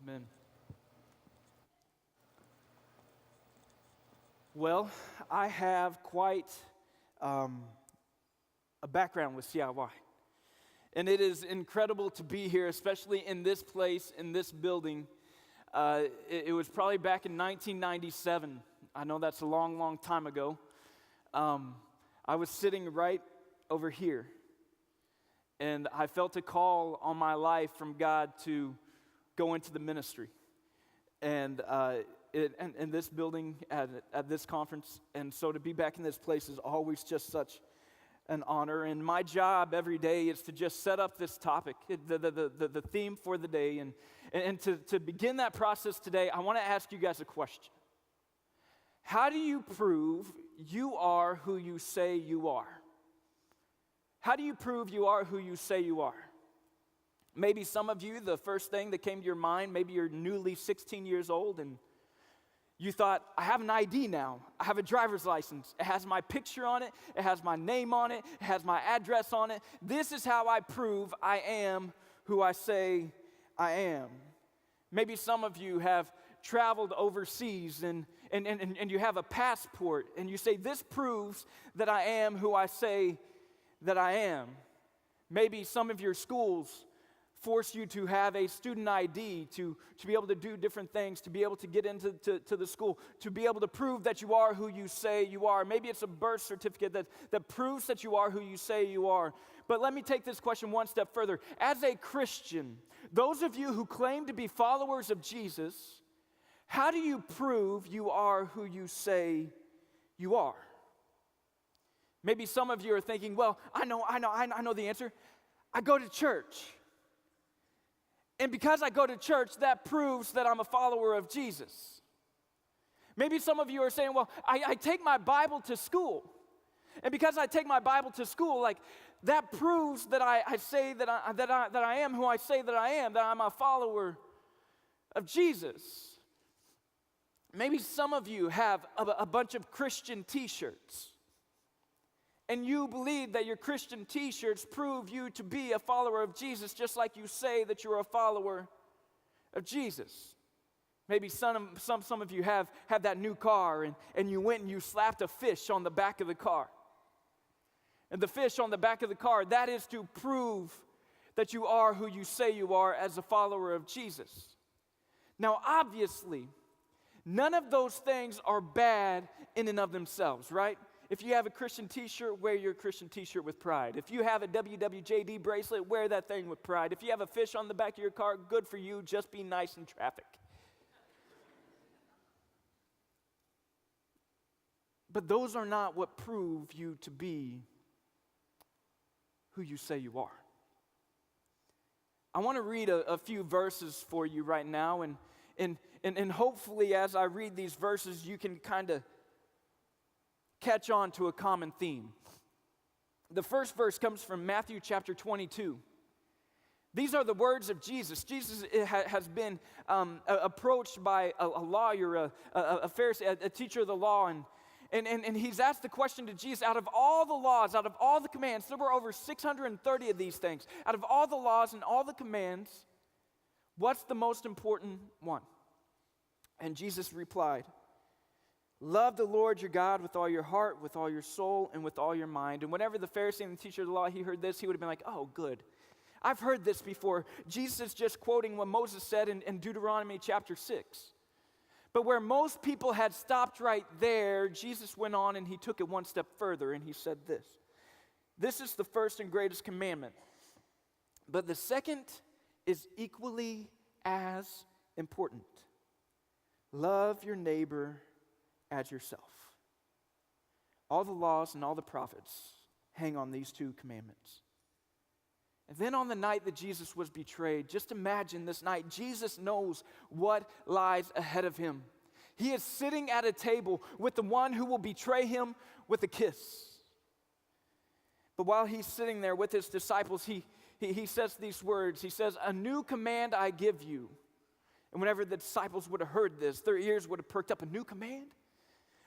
Amen. Well, I have quite a background with CIY. And it is incredible to be here, especially in this place, in this building. It was probably back in 1997. I know that's a long, long time ago. I was sitting right over here, and I felt a call on my life from God to go into the ministry. And in this building, at this conference, and so to be back in this place is always just such an honor. And my job every day is to just set up this topic, the theme for the day. And to begin that process today, I want to ask you guys a question. How do you prove you are who you say you are? How do you prove you are who you say you are? Maybe some of you, the first thing that came to your mind, maybe you're newly 16 years old and you thought, I have an ID now. I have a driver's license. It has my picture on it. It has my name on it. It has my address on it. This is how I prove I am who I say I am. Maybe some of you have traveled overseas and you have a passport and you say, this proves that I am who I say that I am. Maybe some of your schools force you to have a student ID to be able to do different things, to be able to get into the school, to be able to prove that you are who you say you are. Maybe it's a birth certificate that proves that you are who you say you are. But let me take this question one step further. As a Christian, those of you who claim to be followers of Jesus, how do you prove you are who you say you are? Maybe some of you are thinking, well, I know the answer. I go to church. And because I go to church, that proves that I'm a follower of Jesus. Maybe some of you are saying, well, I take my Bible to school. And because I take my Bible to school, like that proves that I say that I am who I say that I am, that I'm a follower of Jesus. Maybe some of you have a bunch of Christian t-shirts. And you believe that your Christian t-shirts prove you to be a follower of Jesus, just like you say that you're a follower of Jesus. Maybe some of you have that new car and you went and you slapped a fish on the back of the car. And the fish on the back of the car, that is to prove that you are who you say you are as a follower of Jesus. Now, obviously, none of those things are bad in and of themselves, right? If you have a Christian t-shirt, wear your Christian t-shirt with pride. If you have a WWJD bracelet, wear that thing with pride. If you have a fish on the back of your car, good for you. Just be nice in traffic. But those are not what prove you to be who you say you are. I want to read a few verses for you right now, and hopefully as I read these verses, you can kind of catch on to a common theme. The first verse comes from Matthew chapter 22. These are the words of Jesus. Jesus has been approached by a lawyer, a Pharisee, a teacher of the law, and he's asked the question to Jesus, out of all the laws, out of all the commands, there were over 630 of these things. Out of all the laws and all the commands, what's the most important one? And Jesus replied, love the Lord your God with all your heart, with all your soul, and with all your mind. And whenever the Pharisee and the teacher of the law, he heard this, he would have been like, oh, good. I've heard this before. Jesus is just quoting what Moses said in Deuteronomy chapter 6. But where most people had stopped right there, Jesus went on and he took it one step further and he said this. This is the first and greatest commandment. But the second is equally as important. Love your neighbor as yourself. All the laws and all the prophets hang on these two commandments. And then on the night that Jesus was betrayed, just imagine this night, Jesus knows what lies ahead of him. He is sitting at a table with the one who will betray him with a kiss. But while he's sitting there with his disciples, he says these words. He says, a new command I give you. And whenever the disciples would have heard this, their ears would have perked up. A new command?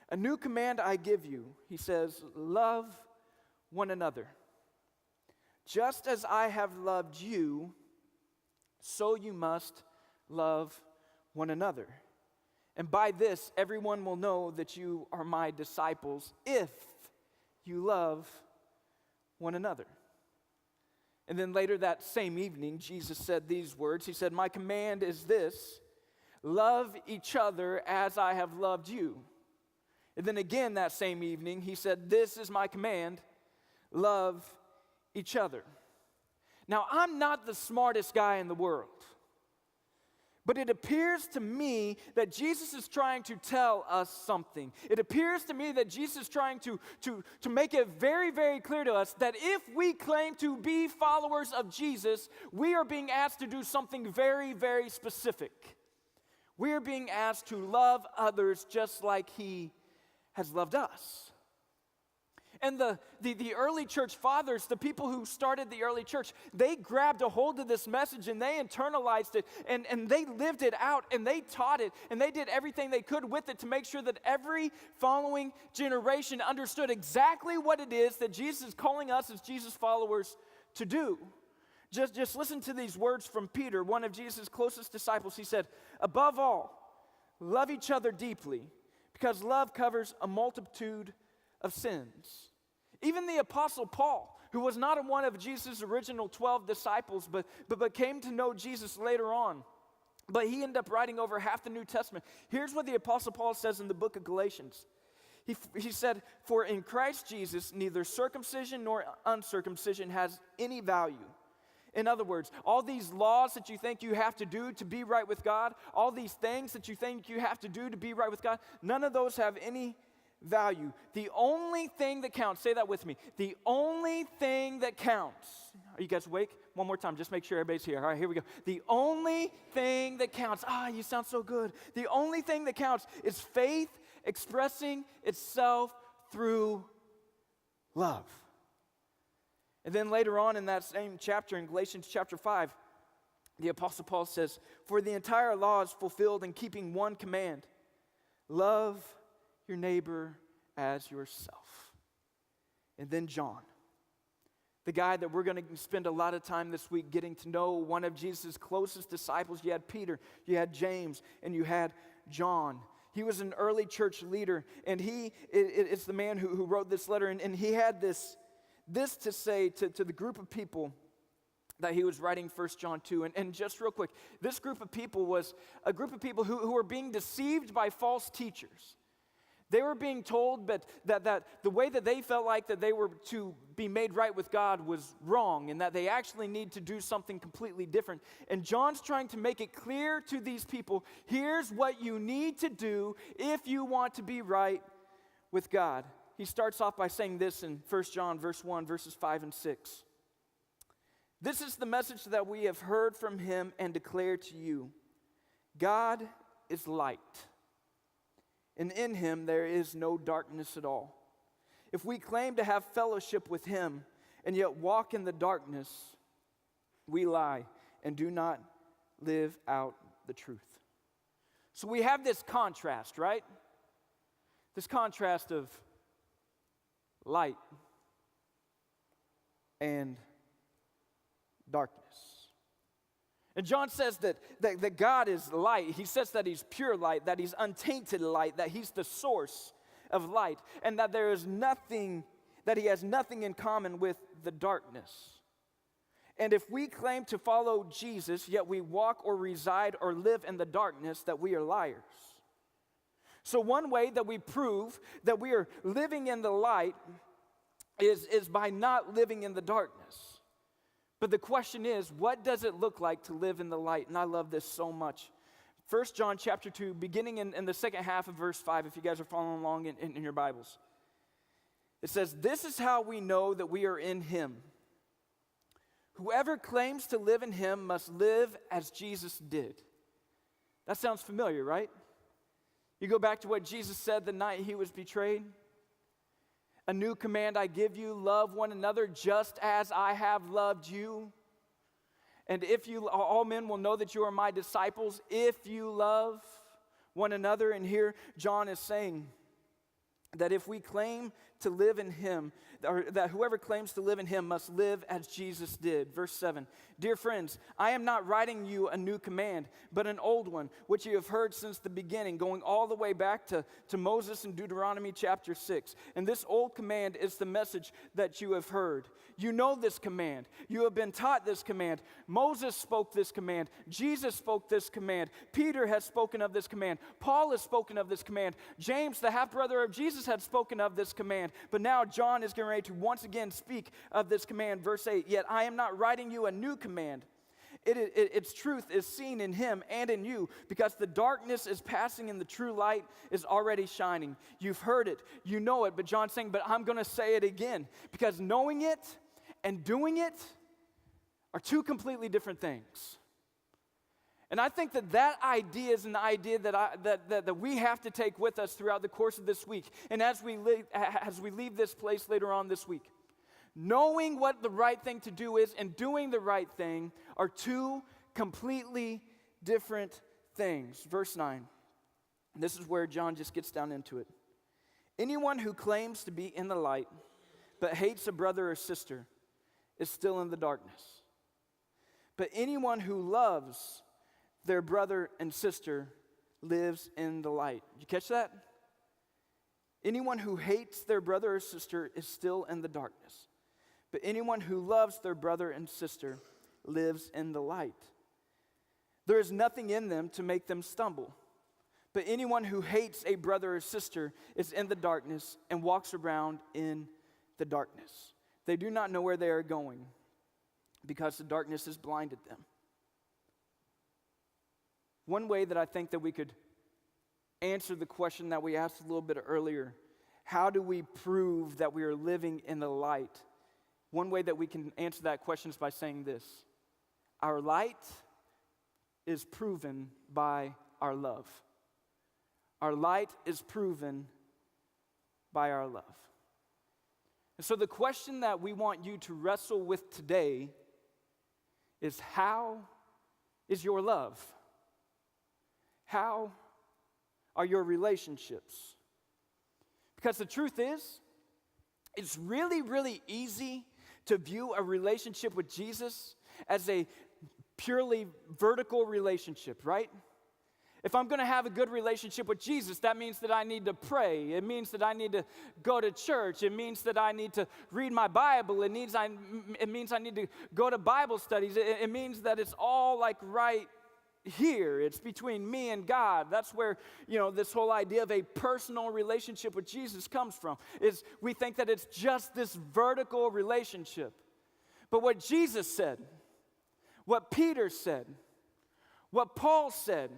A new command I give you, he says, love one another. Just as I have loved you, so you must love one another. And by this, everyone will know that you are my disciples if you love one another. And then later that same evening, Jesus said these words. He said, my command is this, love each other as I have loved you. And then again that same evening, he said, this is my command, love each other. Now, I'm not the smartest guy in the world. But it appears to me that Jesus is trying to tell us something. It appears to me that Jesus is trying to make it very, very clear to us that if we claim to be followers of Jesus, we are being asked to do something very, very specific. We are being asked to love others just like He has loved us. And the early church fathers, the people who started the early church, they grabbed a hold of this message and they internalized it and they lived it out and they taught it and they did everything they could with it to make sure that every following generation understood exactly what it is that Jesus is calling us as Jesus followers to do. Just listen to these words from Peter, one of Jesus' closest disciples. He said, above all, love each other deeply because love covers a multitude of sins. Even the Apostle Paul, who was not one of Jesus' original 12 disciples, but came to know Jesus later on, but he ended up writing over half the New Testament. Here's what the Apostle Paul says in the book of Galatians. He said, for in Christ Jesus, neither circumcision nor uncircumcision has any value. In other words, all these laws that you think you have to do to be right with God, all these things that you think you have to do to be right with God, none of those have any value. The only thing that counts, say that with me, the only thing that counts. Are you guys awake? One more time, just make sure everybody's here. All right, here we go. The only thing that counts, you sound so good. The only thing that counts is faith expressing itself through love. And then later on in that same chapter, in Galatians chapter 5, the Apostle Paul says, for the entire law is fulfilled in keeping one command, love your neighbor as yourself. And then John, the guy that we're going to spend a lot of time this week getting to know, one of Jesus' closest disciples. You had Peter, you had James, and you had John. He was an early church leader, and it's the man who wrote this letter, and he had this to say to the group of people that he was writing 1 John 2. And just real quick, this group of people was a group of people who were being deceived by false teachers. They were being told that the way that they felt like that they were to be made right with God was wrong and that they actually need to do something completely different. And John's trying to make it clear to these people, here's what you need to do if you want to be right with God. He starts off by saying this in 1 John verse 1, verses 5 and 6. This is the message that we have heard from him and declare to you. God is light, and in him there is no darkness at all. If we claim to have fellowship with him and yet walk in the darkness, we lie and do not live out the truth. So we have this contrast, right? This contrast of light and darkness. And John says that God is light. He says that he's pure light, that he's untainted light, that he's the source of light, and that there is nothing, that he has nothing in common with the darkness. And if we claim to follow Jesus, yet we walk or reside or live in the darkness, that we are liars. So one way that we prove that we are living in the light is by not living in the darkness. But the question is, what does it look like to live in the light? And I love this so much. 1 John chapter 2, beginning in the second half of verse 5, if you guys are following along in your Bibles. It says, this is how we know that we are in him. Whoever claims to live in him must live as Jesus did. That sounds familiar, right? You go back to what Jesus said the night he was betrayed. A new command I give you, love one another just as I have loved you. And if you, all men will know that you are my disciples if you love one another. And here John is saying that if we claim to live in him, or that whoever claims to live in him must live as Jesus did. Verse 7, dear friends, I am not writing you a new command, but an old one, which you have heard since the beginning, going all the way back to Moses in Deuteronomy chapter 6. And this old command is the message that you have heard. You know this command. You have been taught this command. Moses spoke this command. Jesus spoke this command. Peter has spoken of this command. Paul has spoken of this command. James, the half-brother of Jesus, had spoken of this command. But now John is getting ready to once again speak of this command. Verse 8, yet I am not writing you a new command. Its truth is seen in him and in you, because the darkness is passing and the true light is already shining. You've heard it, you know it, but John's saying, but I'm going to say it again, because knowing it and doing it are two completely different things. And I think that idea is an idea that we have to take with us throughout the course of this week, and as we leave this place later on this week. Knowing what the right thing to do is and doing the right thing are two completely different things. Verse 9. This is where John just gets down into it. Anyone who claims to be in the light but hates a brother or sister is still in the darkness. But anyone who loves their brother and sister lives in the light. Did you catch that? Anyone who hates their brother or sister is still in the darkness. But anyone who loves their brother and sister lives in the light. There is nothing in them to make them stumble. But anyone who hates a brother or sister is in the darkness and walks around in the darkness. They do not know where they are going because the darkness has blinded them. One way that I think that we could answer the question that we asked a little bit earlier, how do we prove that we are living in the light? One way that we can answer that question is by saying this: our light is proven by our love. Our light is proven by our love. And so the question that we want you to wrestle with today is, how is your love? How are your relationships? Because the truth is, it's really, really easy to view a relationship with Jesus as a purely vertical relationship, right? If I'm going to have a good relationship with Jesus, that means that I need to pray. It means that I need to go to church. It means that I need to read my Bible. It means I need to go to Bible studies. It means that it's all like right here. It's between me and God. That's where, this whole idea of a personal relationship with Jesus comes from, is we think that it's just this vertical relationship. But what Jesus said, what Peter said, what Paul said,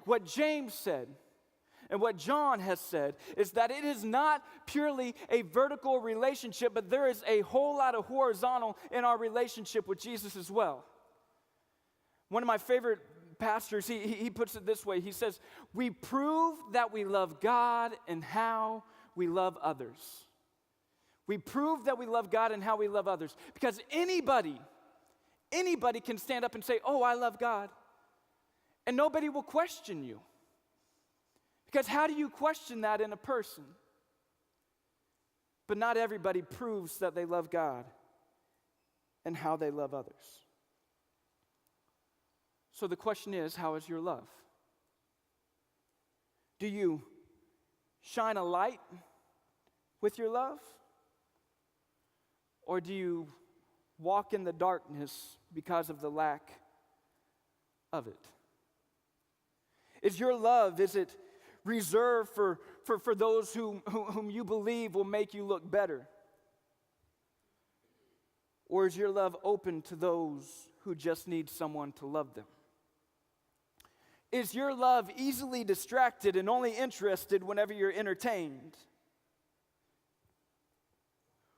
what James said, and what John has said is that it is not purely a vertical relationship, but there is a whole lot of horizontal in our relationship with Jesus as well. One of my favorite pastors, he puts it this way. He says, we prove that we love God and how we love others. We prove that we love God and how we love others. Because anybody can stand up and say, oh, I love God. And nobody will question you. Because how do you question that in a person? But not everybody proves that they love God and how they love others. So the question is, how is your love? Do you shine a light with your love? Or do you walk in the darkness because of the lack of it? Is your love, is it reserved for those whom you believe will make you look better? Or is your love open to those who just need someone to love them? Is your love easily distracted and only interested whenever you're entertained?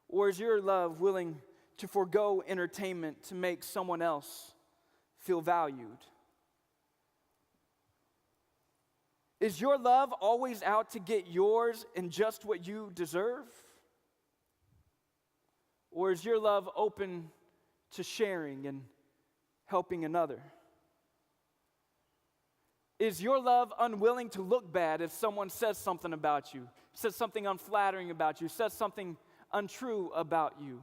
Or is your love willing to forego entertainment to make someone else feel valued? Is your love always out to get yours and just what you deserve? Or is your love open to sharing and helping another? Is your love unwilling to look bad if someone says something about you, says something unflattering about you, says something untrue about you?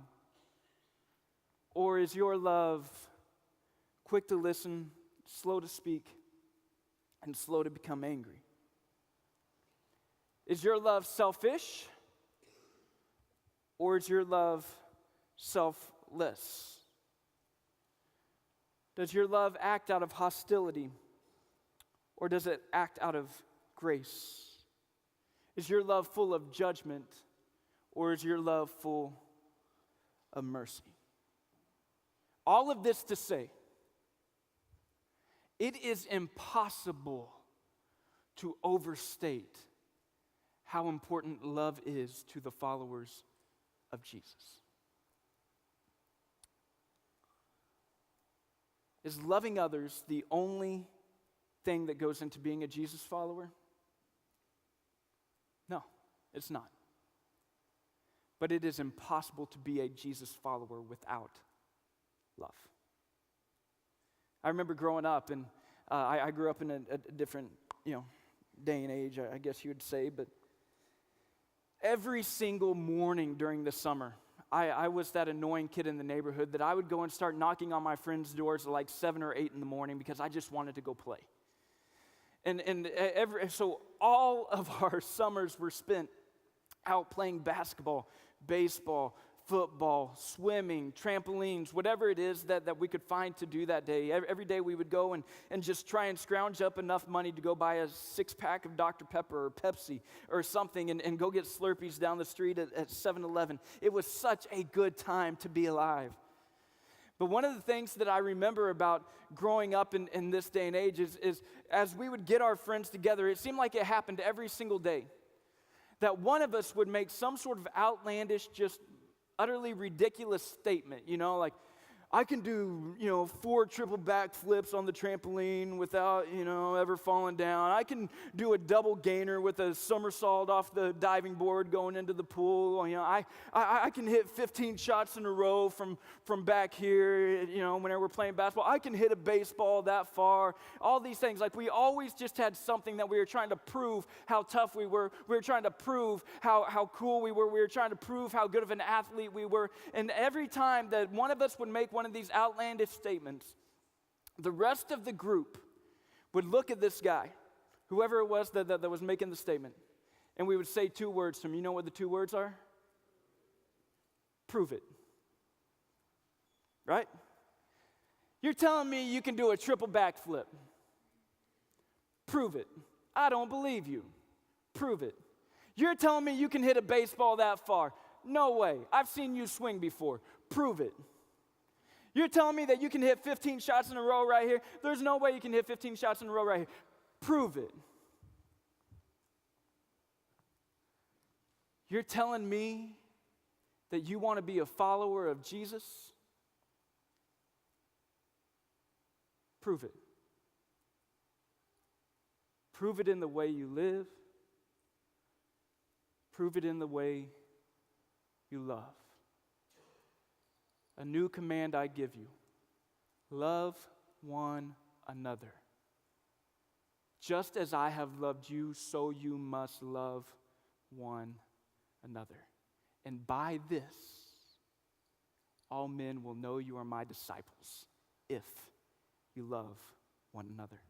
Or is your love quick to listen, slow to speak, and slow to become angry? Is your love selfish, or is your love selfless? Does your love act out of hostility, or does it act out of grace? Is your love full of judgment, or is your love full of mercy? All of this to say, it is impossible to overstate how important love is to the followers of Jesus. Is loving others the only thing that goes into being a Jesus follower? No, it's not. But it is impossible to be a Jesus follower without love. I remember growing up, and I grew up in a different, day and age, I guess you would say, but every single morning during the summer, I was that annoying kid in the neighborhood that I would go and start knocking on my friends' doors at like 7 or 8 in the morning because I just wanted to go play. So all of our summers were spent out playing basketball, baseball, football, swimming, trampolines, whatever it is that we could find to do that day. Every day we would go and just try and scrounge up enough money to go buy a 6-pack of Dr. Pepper or Pepsi or something and go get Slurpees down the street at 7-Eleven. It was such a good time to be alive. But one of the things that I remember about growing up in this day and age is as we would get our friends together, it seemed like it happened every single day, that one of us would make some sort of outlandish, just utterly ridiculous statement, like, I can do, 4 triple backflips on the trampoline without, ever falling down. I can do a double gainer with a somersault off the diving board going into the pool. I can hit 15 shots in a row from back here, whenever we're playing basketball. I can hit a baseball that far. All these things. Like, we always just had something that we were trying to prove how tough we were. We were trying to prove how cool we were. We were trying to prove how good of an athlete we were. And every time that one of us would make one of these outlandish statements, the rest of the group would look at this guy, whoever it was that was making the statement, and we would say 2 words to him. You know what the 2 words are? Prove it. Right? You're telling me you can do a triple backflip. Prove it. I don't believe you. Prove it. You're telling me you can hit a baseball that far. No way. I've seen you swing before. Prove it. You're telling me that you can hit 15 shots in a row right here? There's no way you can hit 15 shots in a row right here. Prove it. You're telling me that you want to be a follower of Jesus? Prove it. Prove it in the way you live. Prove it in the way you love. A new command I give you: love one another. Just as I have loved you, so you must love one another. And by this, all men will know you are my disciples, if you love one another.